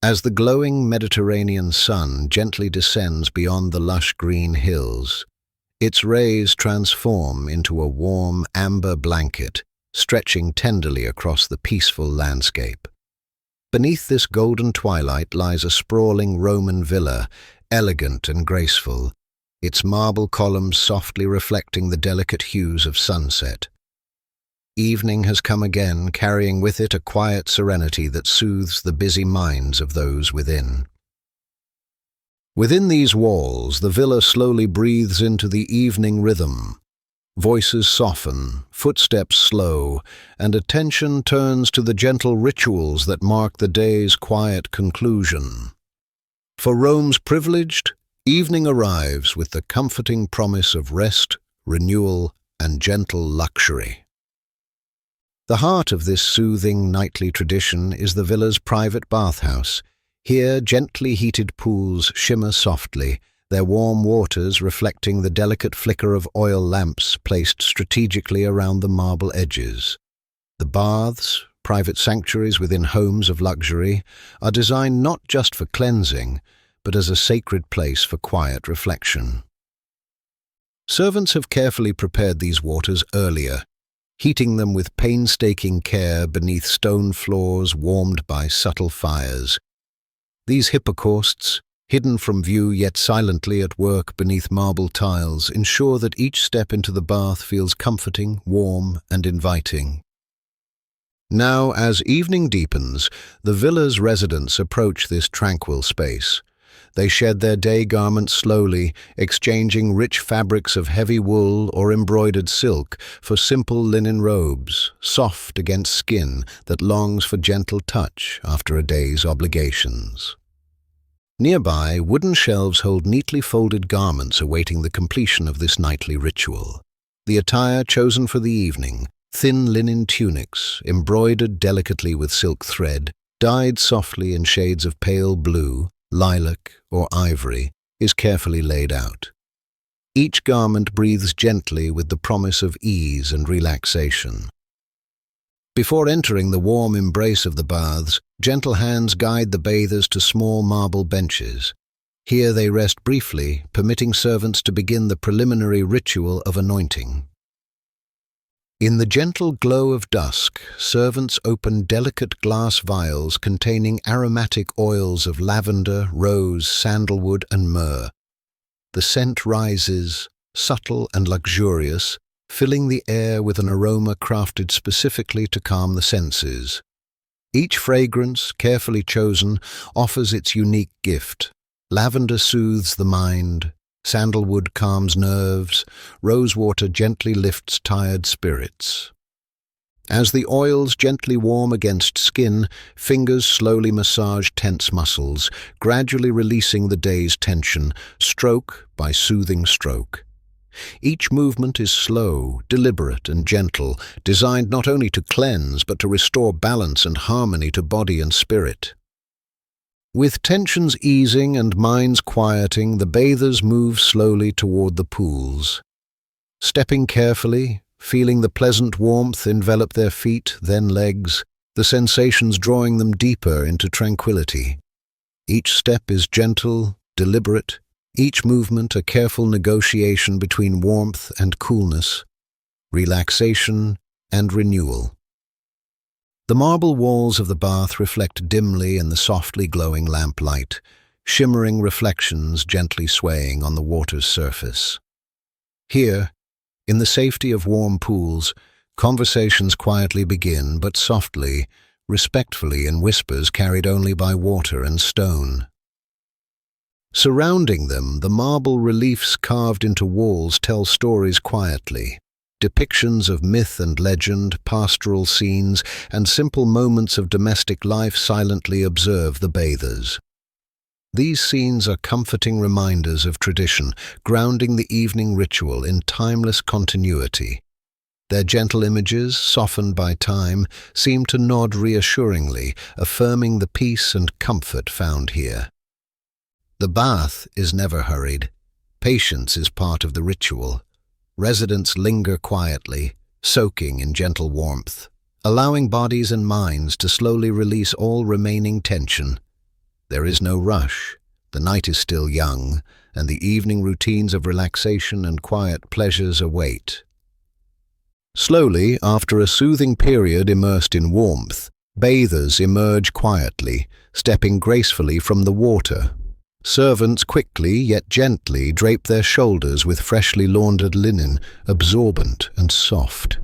As the glowing Mediterranean sun gently descends beyond the lush green hills, its rays transform into a warm amber blanket, stretching tenderly across the peaceful landscape. Beneath this golden twilight lies a sprawling Roman villa, elegant and graceful, its marble columns softly reflecting the delicate hues of sunset. Evening has come again, carrying with it a quiet serenity that soothes the busy minds of those within. Within these walls, the villa slowly breathes into the evening rhythm. Voices soften, footsteps slow, and attention turns to the gentle rituals that mark the day's quiet conclusion. For Rome's privileged, evening arrives with the comforting promise of rest, renewal, and gentle luxury. The heart of this soothing nightly tradition is the villa's private bathhouse. Here, gently heated pools shimmer softly, their warm waters reflecting the delicate flicker of oil lamps placed strategically around the marble edges. The baths, private sanctuaries within homes of luxury, are designed not just for cleansing, but as a sacred place for quiet reflection. Servants have carefully prepared these waters earlier, heating them with painstaking care beneath stone floors warmed by subtle fires. These hippocausts, hidden from view yet silently at work beneath marble tiles, ensure that each step into the bath feels comforting, warm, and inviting. Now, as evening deepens, the villa's residents approach this tranquil space. They shed their day garments slowly, exchanging rich fabrics of heavy wool or embroidered silk for simple linen robes, soft against skin that longs for gentle touch after a day's obligations. Nearby, wooden shelves hold neatly folded garments awaiting the completion of this nightly ritual. The attire chosen for the evening, thin linen tunics, embroidered delicately with silk thread, dyed softly in shades of pale blue, lilac, or ivory, is carefully laid out. Each garment breathes gently with the promise of ease and relaxation. Before entering the warm embrace of the baths, gentle hands guide the bathers to small marble benches. Here they rest briefly, permitting servants to begin the preliminary ritual of anointing. In the gentle glow of dusk, servants open delicate glass vials containing aromatic oils of lavender, rose, sandalwood, and myrrh. The scent rises, subtle and luxurious, filling the air with an aroma crafted specifically to calm the senses. Each fragrance, carefully chosen, offers its unique gift. Lavender soothes the mind, sandalwood calms nerves, rosewater gently lifts tired spirits. As the oils gently warm against skin, fingers slowly massage tense muscles, gradually releasing the day's tension, stroke by soothing stroke. Each movement is slow, deliberate, and gentle, designed not only to cleanse but to restore balance and harmony to body and spirit. With tensions easing and minds quieting, the bathers move slowly toward the pools. Stepping carefully, feeling the pleasant warmth envelop their feet, then legs, the sensations drawing them deeper into tranquility. Each step is gentle, deliberate, each movement a careful negotiation between warmth and coolness, relaxation and renewal. The marble walls of the bath reflect dimly in the softly glowing lamplight, shimmering reflections gently swaying on the water's surface. Here, in the safety of warm pools, conversations quietly begin, but softly, respectfully in whispers carried only by water and stone. Surrounding them, the marble reliefs carved into walls tell stories quietly. Depictions of myth and legend, pastoral scenes, and simple moments of domestic life silently observe the bathers. These scenes are comforting reminders of tradition, grounding the evening ritual in timeless continuity. Their gentle images, softened by time, seem to nod reassuringly, affirming the peace and comfort found here. The bath is never hurried. Patience is part of the ritual. Residents linger quietly, soaking in gentle warmth, allowing bodies and minds to slowly release all remaining tension. There is no rush. The night is still young, and the evening routines of relaxation and quiet pleasures await. Slowly, after a soothing period immersed in warmth, bathers emerge quietly, stepping gracefully from the water. Servants quickly yet gently drape their shoulders with freshly laundered linen, absorbent and soft.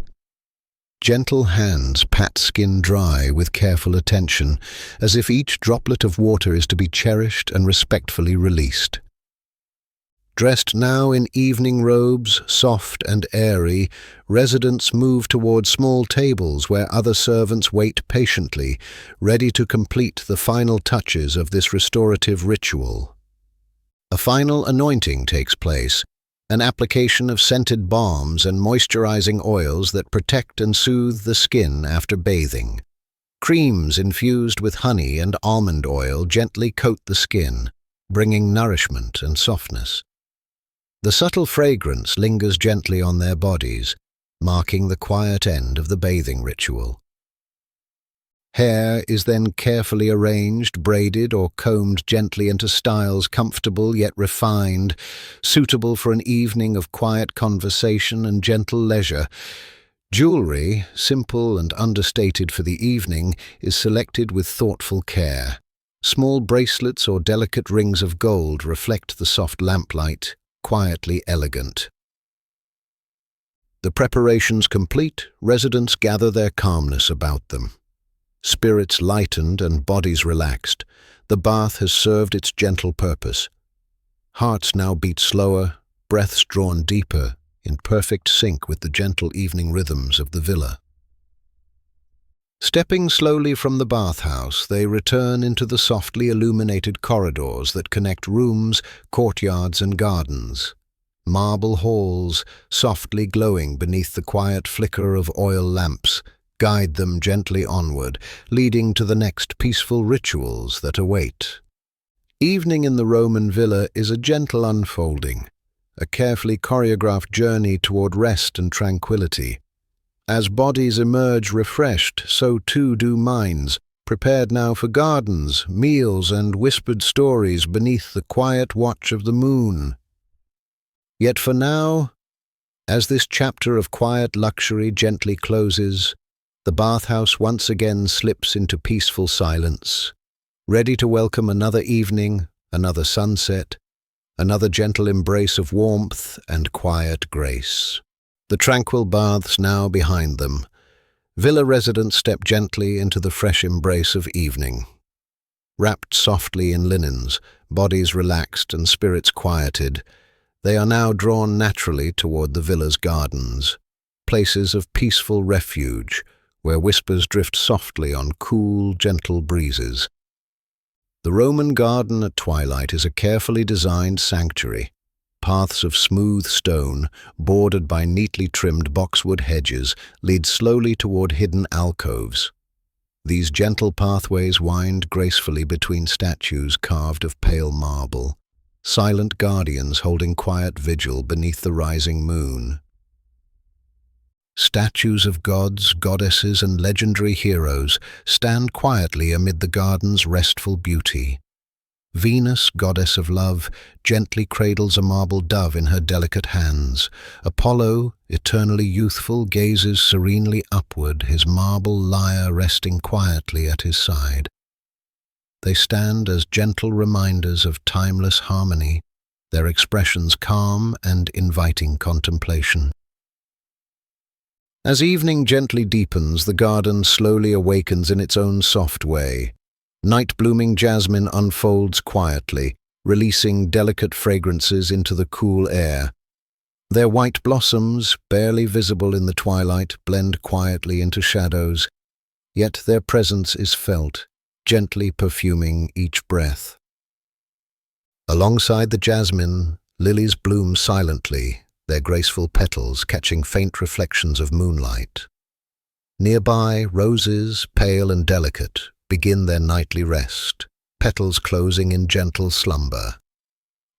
Gentle hands pat skin dry with careful attention, as if each droplet of water is to be cherished and respectfully released. Dressed now in evening robes, soft and airy, residents move toward small tables where other servants wait patiently, ready to complete the final touches of this restorative ritual. A final anointing takes place, an application of scented balms and moisturizing oils that protect and soothe the skin after bathing. Creams infused with honey and almond oil gently coat the skin, bringing nourishment and softness. The subtle fragrance lingers gently on their bodies, marking the quiet end of the bathing ritual. Hair is then carefully arranged, braided, or combed gently into styles comfortable yet refined, suitable for an evening of quiet conversation and gentle leisure. Jewelry, simple and understated for the evening, is selected with thoughtful care. Small bracelets or delicate rings of gold reflect the soft lamplight, quietly elegant. The preparations complete, residents gather their calmness about them. Spirits lightened and bodies relaxed, the bath has served its gentle purpose. Hearts now beat slower, breaths drawn deeper, in perfect sync with the gentle evening rhythms of the villa. Stepping slowly from the bathhouse, they return into the softly illuminated corridors that connect rooms, courtyards, and gardens. Marble halls, softly glowing beneath the quiet flicker of oil lamps, guide them gently onward, leading to the next peaceful rituals that await. Evening in the Roman villa is a gentle unfolding, a carefully choreographed journey toward rest and tranquility. As bodies emerge refreshed, so too do minds, prepared now for gardens, meals, and whispered stories beneath the quiet watch of the moon. Yet for now, as this chapter of quiet luxury gently closes, the bathhouse once again slips into peaceful silence, ready to welcome another evening, another sunset, another gentle embrace of warmth and quiet grace. The tranquil baths now behind them, villa residents step gently into the fresh embrace of evening. Wrapped softly in linens, bodies relaxed and spirits quieted, they are now drawn naturally toward the villa's gardens, places of peaceful refuge, where whispers drift softly on cool, gentle breezes. The Roman garden at twilight is a carefully designed sanctuary. Paths of smooth stone, bordered by neatly trimmed boxwood hedges, lead slowly toward hidden alcoves. These gentle pathways wind gracefully between statues carved of pale marble, silent guardians holding quiet vigil beneath the rising moon. Statues of gods, goddesses, and legendary heroes stand quietly amid the garden's restful beauty. Venus, goddess of love, gently cradles a marble dove in her delicate hands. Apollo, eternally youthful, gazes serenely upward, his marble lyre resting quietly at his side. They stand as gentle reminders of timeless harmony, their expressions calm and inviting contemplation. As evening gently deepens, the garden slowly awakens in its own soft way. Night-blooming jasmine unfolds quietly, releasing delicate fragrances into the cool air. Their white blossoms, barely visible in the twilight, blend quietly into shadows, yet their presence is felt, gently perfuming each breath. Alongside the jasmine, lilies bloom silently, their graceful petals catching faint reflections of moonlight. Nearby, roses, pale and delicate, begin their nightly rest, petals closing in gentle slumber.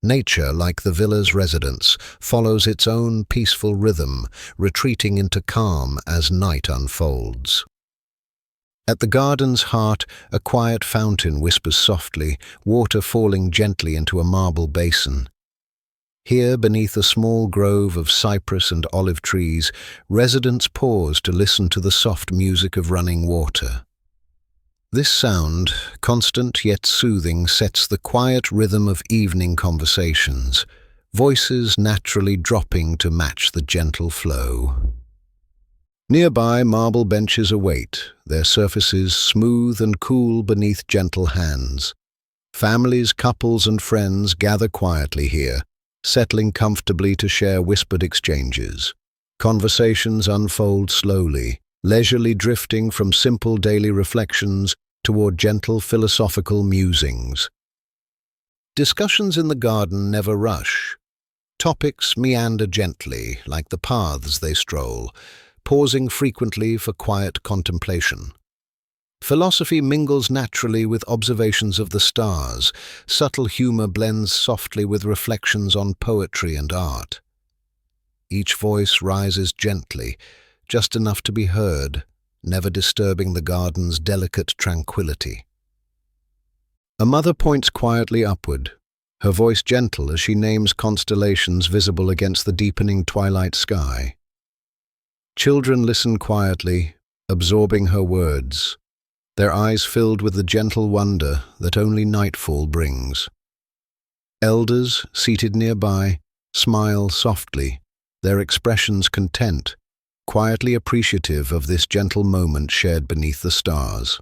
Nature, like the villa's residents, follows its own peaceful rhythm, retreating into calm as night unfolds. At the garden's heart, a quiet fountain whispers softly, water falling gently into a marble basin. Here, beneath a small grove of cypress and olive trees, residents pause to listen to the soft music of running water. This sound, constant yet soothing, sets the quiet rhythm of evening conversations, voices naturally dropping to match the gentle flow. Nearby, marble benches await, their surfaces smooth and cool beneath gentle hands. Families, couples, and friends gather quietly here, settling comfortably to share whispered exchanges. Conversations unfold slowly, leisurely drifting from simple daily reflections toward gentle philosophical musings. Discussions in the garden never rush. Topics meander gently, like the paths they stroll, pausing frequently for quiet contemplation. Philosophy mingles naturally with observations of the stars. Subtle humor blends softly with reflections on poetry and art. Each voice rises gently, just enough to be heard, never disturbing the garden's delicate tranquility. A mother points quietly upward, her voice gentle as she names constellations visible against the deepening twilight sky. Children listen quietly, absorbing her words, their eyes filled with the gentle wonder that only nightfall brings. Elders, seated nearby, smile softly, their expressions content, quietly appreciative of this gentle moment shared beneath the stars.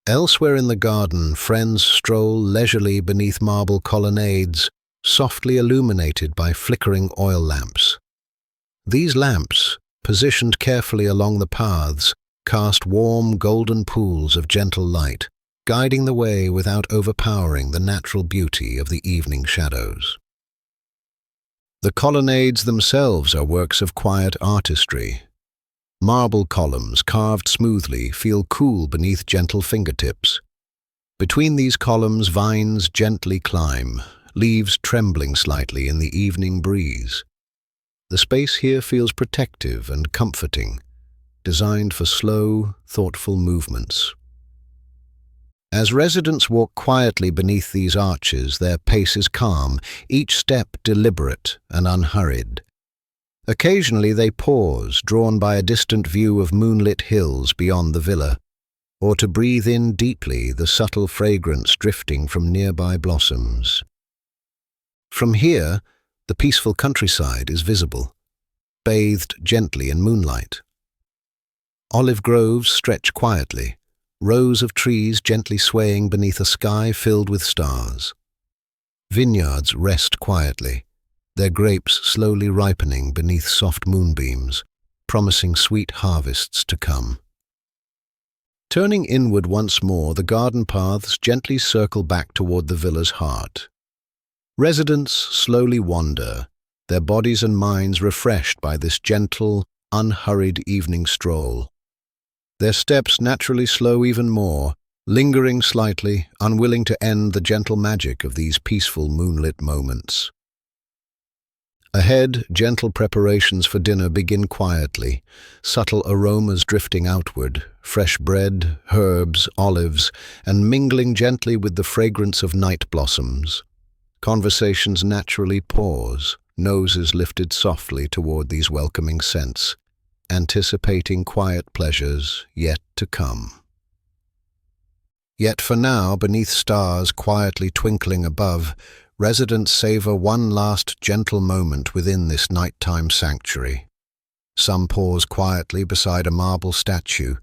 Elsewhere in the garden, friends stroll leisurely beneath marble colonnades, softly illuminated by flickering oil lamps. These lamps, positioned carefully along the paths, cast warm golden pools of gentle light, guiding the way without overpowering the natural beauty of the evening shadows. The colonnades themselves are works of quiet artistry. Marble columns carved smoothly feel cool beneath gentle fingertips. Between these columns, vines gently climb, leaves trembling slightly in the evening breeze. The space here feels protective and comforting, designed for slow, thoughtful movements. As residents walk quietly beneath these arches, their pace is calm, each step deliberate and unhurried. Occasionally they pause, drawn by a distant view of moonlit hills beyond the villa, or to breathe in deeply the subtle fragrance drifting from nearby blossoms. From here, the peaceful countryside is visible, bathed gently in moonlight. Olive groves stretch quietly, rows of trees gently swaying beneath a sky filled with stars. Vineyards rest quietly, their grapes slowly ripening beneath soft moonbeams, promising sweet harvests to come. Turning inward once more, the garden paths gently circle back toward the villa's heart. Residents slowly wander, their bodies and minds refreshed by this gentle, unhurried evening stroll. Their steps naturally slow even more, lingering slightly, unwilling to end the gentle magic of these peaceful moonlit moments. Ahead, gentle preparations for dinner begin quietly, subtle aromas drifting outward, fresh bread, herbs, olives, and mingling gently with the fragrance of night blossoms. Conversations naturally pause, noses lifted softly toward these welcoming scents, anticipating quiet pleasures yet to come. Yet for now, beneath stars quietly twinkling above, residents savor one last gentle moment within this nighttime sanctuary. Some pause quietly beside a marble statue,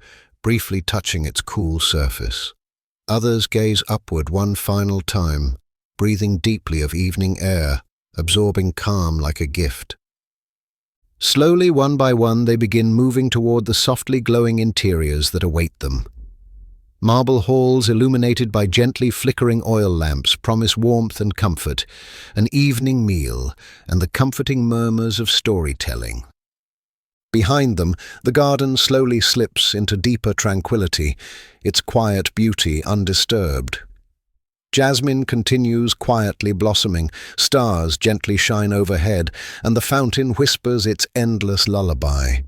briefly touching its cool surface. Others gaze upward one final time, breathing deeply of evening air, absorbing calm like a gift. Slowly, one by one, they begin moving toward the softly glowing interiors that await them. Marble halls illuminated by gently flickering oil lamps promise warmth and comfort, an evening meal, and the comforting murmurs of storytelling. Behind them, the garden slowly slips into deeper tranquility, its quiet beauty undisturbed. Jasmine continues quietly blossoming, stars gently shine overhead, and the fountain whispers its endless lullaby.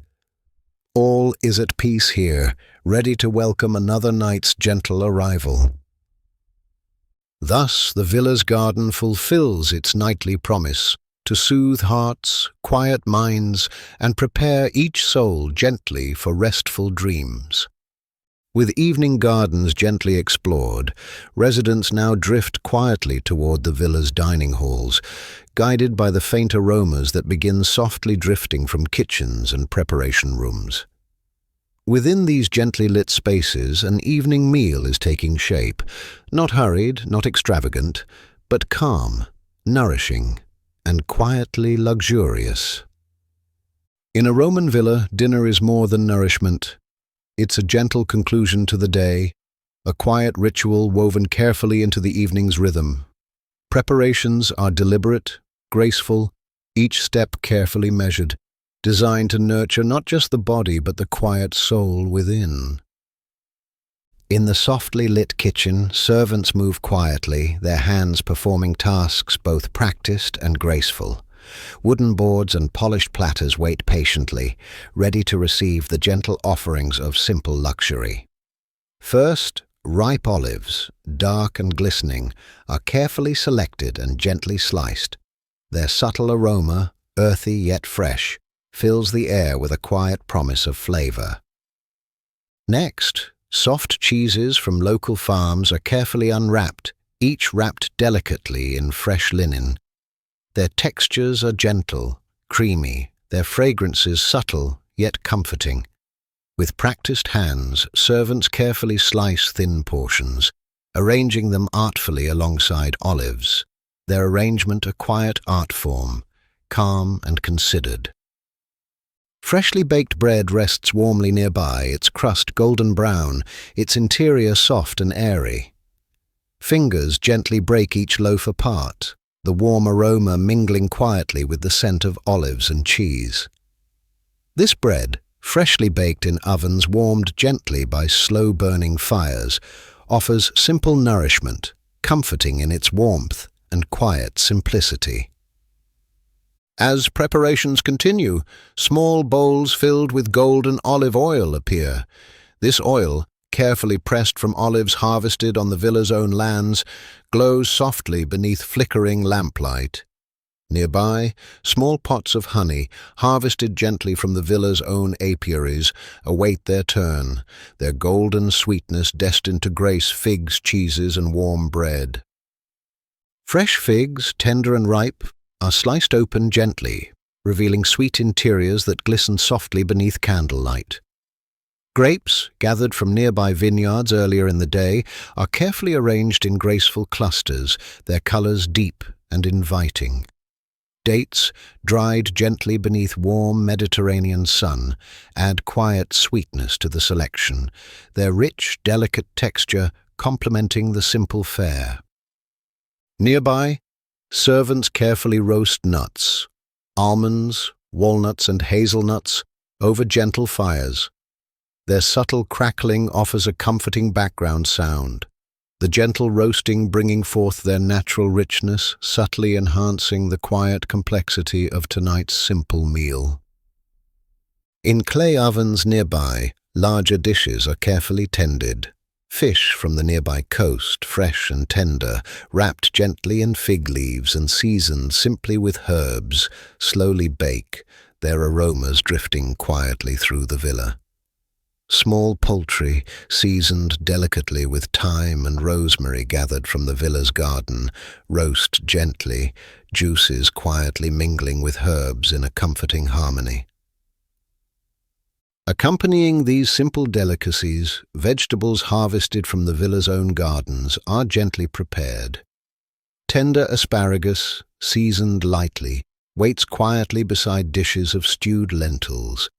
All is at peace here, ready to welcome another night's gentle arrival. Thus the villa's garden fulfills its nightly promise to soothe hearts, quiet minds, and prepare each soul gently for restful dreams. With evening gardens gently explored, residents now drift quietly toward the villa's dining halls, guided by the faint aromas that begin softly drifting from kitchens and preparation rooms. Within these gently lit spaces, an evening meal is taking shape, not hurried, not extravagant, but calm, nourishing, and quietly luxurious. In a Roman villa, dinner is more than nourishment. It's a gentle conclusion to the day, a quiet ritual woven carefully into the evening's rhythm. Preparations are deliberate, graceful, each step carefully measured, designed to nurture not just the body but the quiet soul within. In the softly lit kitchen, servants move quietly, their hands performing tasks both practiced and graceful. Wooden boards and polished platters wait patiently, ready to receive the gentle offerings of simple luxury. First, ripe olives, dark and glistening, are carefully selected and gently sliced. Their subtle aroma, earthy yet fresh, fills the air with a quiet promise of flavor. Next, soft cheeses from local farms are carefully unwrapped, each wrapped delicately in fresh linen. Their textures are gentle, creamy, their fragrances subtle yet comforting. With practiced hands, servants carefully slice thin portions, arranging them artfully alongside olives. Their arrangement a quiet art form, calm and considered. Freshly baked bread rests warmly nearby, its crust golden brown, its interior soft and airy. Fingers gently break each loaf apart, the warm aroma mingling quietly with the scent of olives and cheese. This bread, freshly baked in ovens warmed gently by slow-burning fires, offers simple nourishment, comforting in its warmth and quiet simplicity. As preparations continue, small bowls filled with golden olive oil appear. This oil, carefully pressed from olives harvested on the villa's own lands, glows softly beneath flickering lamplight. Nearby, small pots of honey, harvested gently from the villa's own apiaries, await their turn, their golden sweetness destined to grace figs, cheeses, and warm bread. Fresh figs, tender and ripe, are sliced open gently, revealing sweet interiors that glisten softly beneath candlelight. Grapes, gathered from nearby vineyards earlier in the day, are carefully arranged in graceful clusters, their colors deep and inviting. Dates, dried gently beneath warm Mediterranean sun, add quiet sweetness to the selection, their rich, delicate texture complementing the simple fare. Nearby, servants carefully roast nuts, almonds, walnuts, and hazelnuts over gentle fires. Their subtle crackling offers a comforting background sound, the gentle roasting bringing forth their natural richness, subtly enhancing the quiet complexity of tonight's simple meal. In clay ovens nearby, larger dishes are carefully tended. Fish from the nearby coast, fresh and tender, wrapped gently in fig leaves and seasoned simply with herbs, slowly bake, their aromas drifting quietly through the villa. Small poultry, seasoned delicately with thyme and rosemary gathered from the villa's garden, roast gently, juices quietly mingling with herbs in a comforting harmony. Accompanying these simple delicacies, vegetables harvested from the villa's own gardens are gently prepared. Tender asparagus, seasoned lightly, waits quietly beside dishes of stewed lentils,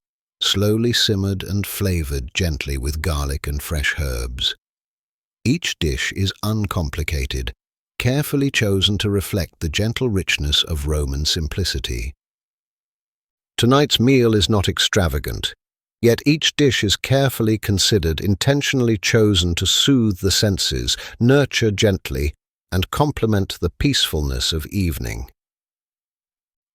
slowly simmered and flavored gently with garlic and fresh herbs. Each dish is uncomplicated, carefully chosen to reflect the gentle richness of Roman simplicity. Tonight's meal is not extravagant, yet each dish is carefully considered, intentionally chosen to soothe the senses, nurture gently, and complement the peacefulness of evening.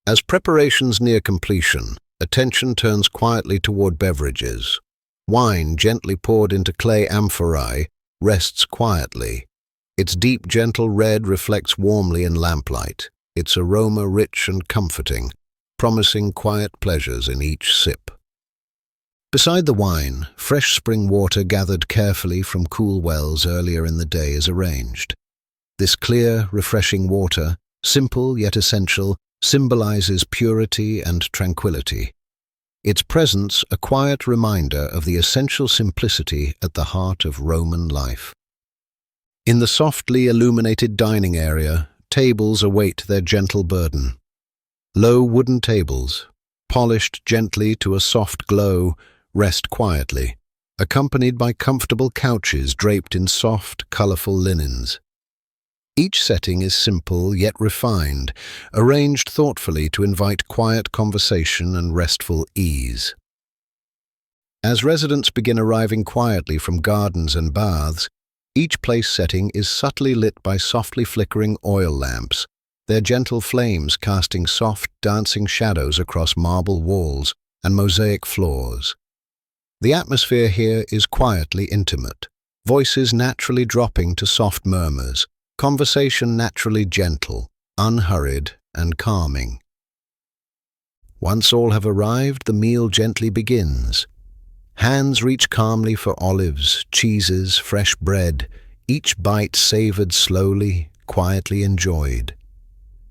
As preparations near completion, Attention turns quietly toward beverages. Wine, gently poured into clay amphorae, rests quietly. Its deep, gentle red reflects warmly in lamplight, its aroma rich and comforting, promising quiet pleasures in each sip. Beside the wine, fresh spring water gathered carefully from cool wells earlier in the day is arranged. This clear, refreshing water, simple yet essential, symbolizes purity and tranquility. Its presence a quiet reminder of the essential simplicity at the heart of Roman life. In the softly illuminated dining area, tables await their gentle burden. Low wooden tables, polished gently to a soft glow, rest quietly, accompanied by comfortable couches draped in soft, colorful linens. Each setting is simple yet refined, arranged thoughtfully to invite quiet conversation and restful ease. As residents begin arriving quietly from gardens and baths, each place setting is subtly lit by softly flickering oil lamps, their gentle flames casting soft, dancing shadows across marble walls and mosaic floors. The atmosphere here is quietly intimate, voices naturally dropping to soft murmurs, conversation naturally gentle, unhurried, and calming. Once all have arrived, the meal gently begins. Hands reach calmly for olives, cheeses, fresh bread, each bite savored slowly, quietly enjoyed.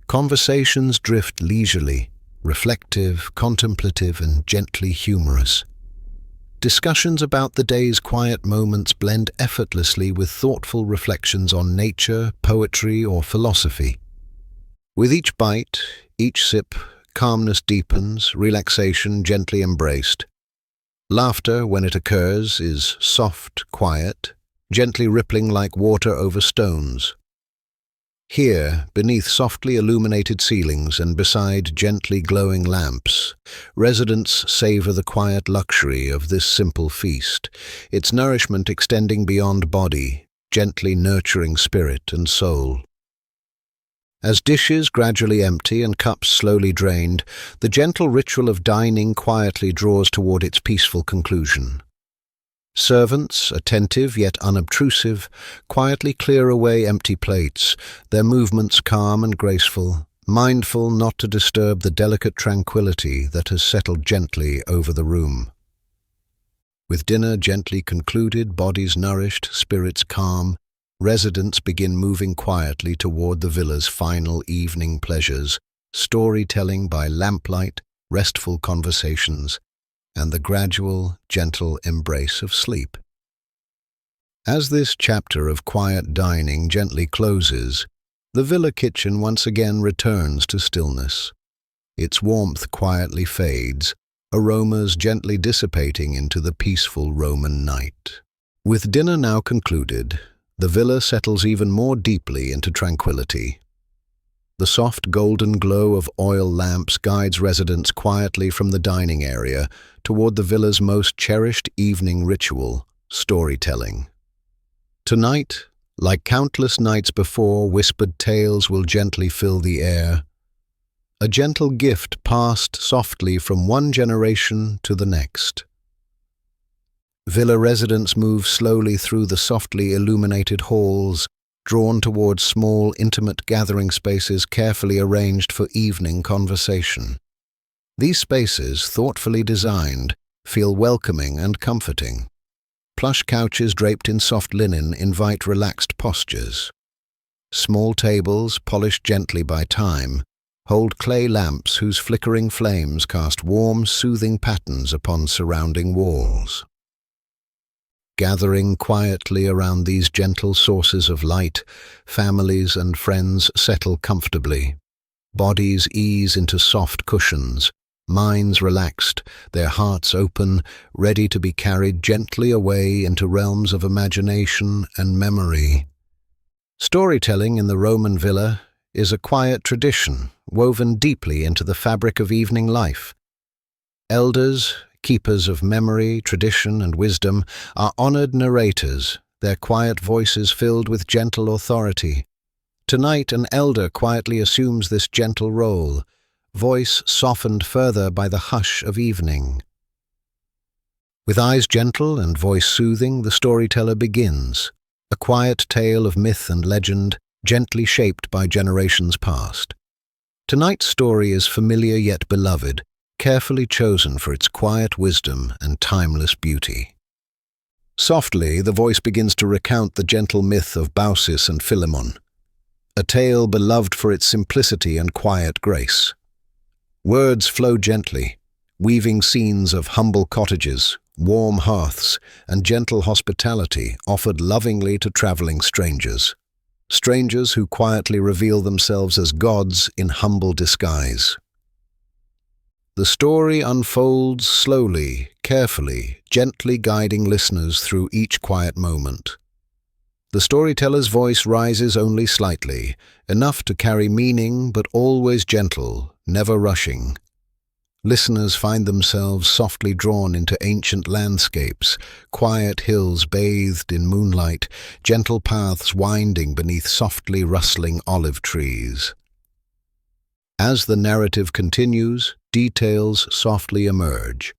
Conversations drift leisurely, reflective, contemplative, and gently humorous. Discussions about the day's quiet moments blend effortlessly with thoughtful reflections on nature, poetry, or philosophy. With each bite, each sip, calmness deepens, relaxation gently embraced. Laughter, when it occurs, is soft, quiet, gently rippling like water over stones. Here, beneath softly illuminated ceilings and beside gently glowing lamps, residents savor the quiet luxury of this simple feast, its nourishment extending beyond body, gently nurturing spirit and soul. As dishes gradually empty and cups slowly drained, the gentle ritual of dining quietly draws toward its peaceful conclusion. Servants, attentive yet unobtrusive, quietly clear away empty plates, their movements calm and graceful, mindful not to disturb the delicate tranquility that has settled gently over the room. With dinner gently concluded, bodies nourished, spirits calm, residents begin moving quietly toward the villa's final evening pleasures, storytelling by lamplight, restful conversations, and the gradual, gentle embrace of sleep. As this chapter of quiet dining gently closes, the villa kitchen once again returns to stillness. Its warmth quietly fades, aromas gently dissipating into the peaceful Roman night. With dinner now concluded, the villa settles even more deeply into tranquility. The soft golden glow of oil lamps guides residents quietly from the dining area toward the villa's most cherished evening ritual, storytelling. Tonight, like countless nights before, whispered tales will gently fill the air, a gentle gift passed softly from one generation to the next. Villa residents move slowly through the softly illuminated halls, drawn towards small, intimate gathering spaces carefully arranged for evening conversation. These spaces, thoughtfully designed, feel welcoming and comforting. Plush couches draped in soft linen invite relaxed postures. Small tables, polished gently by time, hold clay lamps whose flickering flames cast warm, soothing patterns upon surrounding walls. Gathering quietly around these gentle sources of light, families and friends settle comfortably. Bodies ease into soft cushions, minds relaxed, their hearts open, ready to be carried gently away into realms of imagination and memory. Storytelling in the Roman villa is a quiet tradition woven deeply into the fabric of evening life. Elders, keepers of memory, tradition, and wisdom, are honored narrators, their quiet voices filled with gentle authority. Tonight, an elder quietly assumes this gentle role, voice softened further by the hush of evening. With eyes gentle and voice soothing, the storyteller begins, a quiet tale of myth and legend, gently shaped by generations past. Tonight's story is familiar yet beloved, carefully chosen for its quiet wisdom and timeless beauty. Softly, the voice begins to recount the gentle myth of Baucis and Philemon, a tale beloved for its simplicity and quiet grace. Words flow gently, weaving scenes of humble cottages, warm hearths, and gentle hospitality offered lovingly to traveling strangers. Strangers who quietly reveal themselves as gods in humble disguise. The story unfolds slowly, carefully, gently guiding listeners through each quiet moment. The storyteller's voice rises only slightly, enough to carry meaning but always gentle, never rushing. Listeners find themselves softly drawn into ancient landscapes, quiet hills bathed in moonlight, gentle paths winding beneath softly rustling olive trees. As the narrative continues, details softly emerge.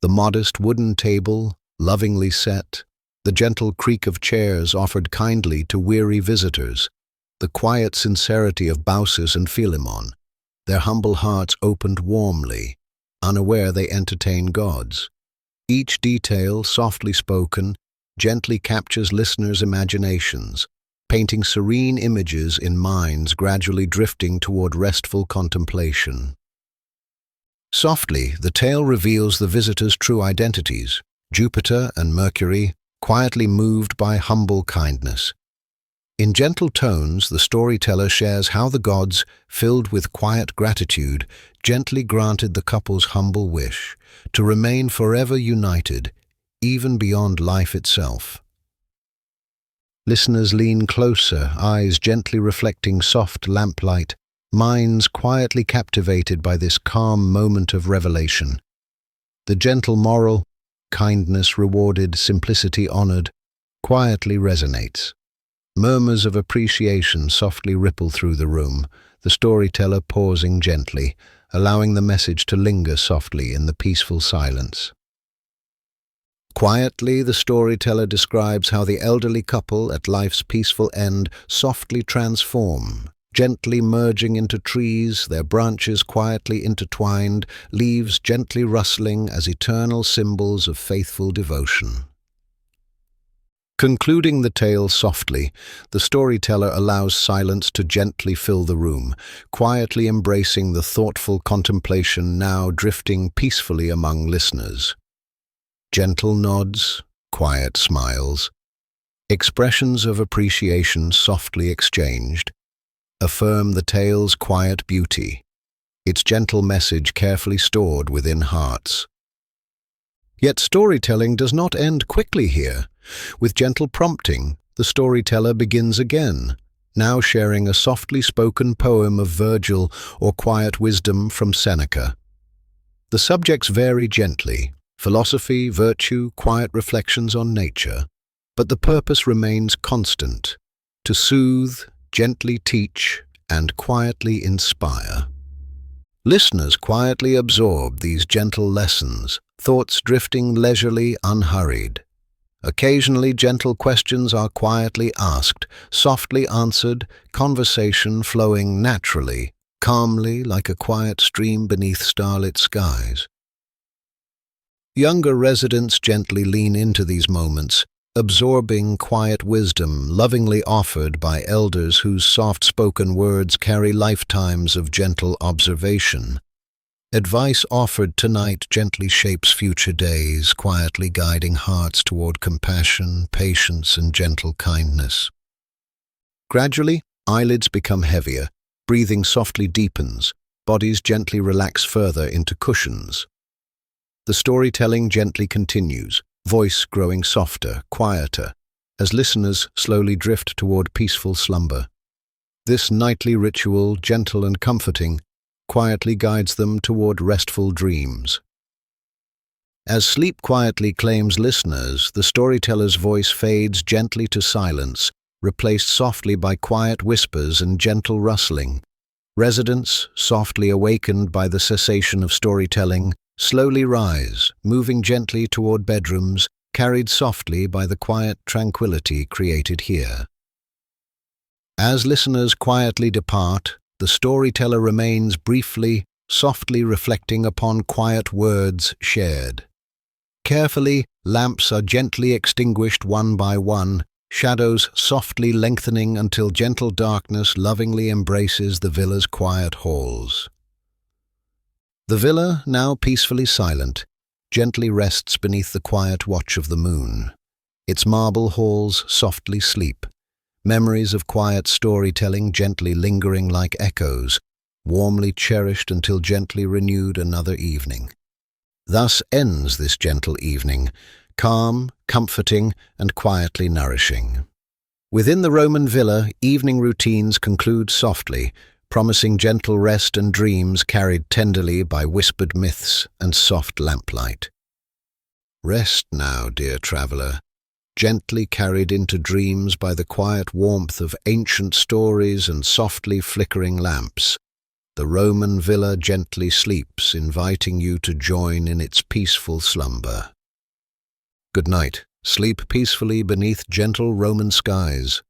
The modest wooden table, lovingly set, the gentle creak of chairs offered kindly to weary visitors, the quiet sincerity of Baucis and Philemon, their humble hearts opened warmly, unaware they entertain gods. Each detail, softly spoken, gently captures listeners' imaginations, painting serene images in minds gradually drifting toward restful contemplation. Softly, the tale reveals the visitors' true identities, Jupiter and Mercury, quietly moved by humble kindness. In gentle tones, the storyteller shares how the gods, filled with quiet gratitude, gently granted the couple's humble wish to remain forever united, even beyond life itself. Listeners lean closer, eyes gently reflecting soft lamplight, minds quietly captivated by this calm moment of revelation. The gentle moral, kindness rewarded, simplicity honored, quietly resonates. Murmurs of appreciation softly ripple through the room, the storyteller pausing gently, allowing the message to linger softly in the peaceful silence. Quietly, the storyteller describes how the elderly couple at life's peaceful end softly transform, gently merging into trees, their branches quietly intertwined, leaves gently rustling as eternal symbols of faithful devotion. Concluding the tale softly, the storyteller allows silence to gently fill the room, quietly embracing the thoughtful contemplation now drifting peacefully among listeners. Gentle nods, quiet smiles, expressions of appreciation softly exchanged, affirm the tale's quiet beauty, its gentle message carefully stored within hearts. Yet storytelling does not end quickly here. With gentle prompting, the storyteller begins again, now sharing a softly spoken poem of Virgil or quiet wisdom from Seneca. The subjects vary gently, philosophy, virtue, quiet reflections on nature, but the purpose remains constant, to soothe, gently teach, and quietly inspire. Listeners quietly absorb these gentle lessons, thoughts drifting leisurely, unhurried. Occasionally, gentle questions are quietly asked, softly answered, conversation flowing naturally, calmly like a quiet stream beneath starlit skies. Younger residents gently lean into these moments, absorbing quiet wisdom lovingly offered by elders whose soft-spoken words carry lifetimes of gentle observation. Advice offered tonight gently shapes future days, quietly guiding hearts toward compassion, patience, and gentle kindness. Gradually, eyelids become heavier, breathing softly deepens, bodies gently relax further into cushions. The storytelling gently continues, voice growing softer, quieter, as listeners slowly drift toward peaceful slumber. This nightly ritual, gentle and comforting, quietly guides them toward restful dreams. As sleep quietly claims listeners, the storyteller's voice fades gently to silence, replaced softly by quiet whispers and gentle rustling. Residents, softly awakened by the cessation of storytelling, slowly rise, moving gently toward bedrooms, carried softly by the quiet tranquility created here. As listeners quietly depart, the storyteller remains briefly, softly reflecting upon quiet words shared. Carefully, lamps are gently extinguished one by one, shadows softly lengthening until gentle darkness lovingly embraces the villa's quiet halls. The villa, now peacefully silent, gently rests beneath the quiet watch of the moon. Its marble halls softly sleep, memories of quiet storytelling gently lingering like echoes, warmly cherished until gently renewed another evening. Thus ends this gentle evening, calm, comforting, and quietly nourishing. Within the Roman villa, evening routines conclude softly, promising gentle rest and dreams carried tenderly by whispered myths and soft lamplight. Rest now, dear traveller, gently carried into dreams by the quiet warmth of ancient stories and softly flickering lamps. The Roman villa gently sleeps, inviting you to join in its peaceful slumber. Good night. Sleep peacefully beneath gentle Roman skies.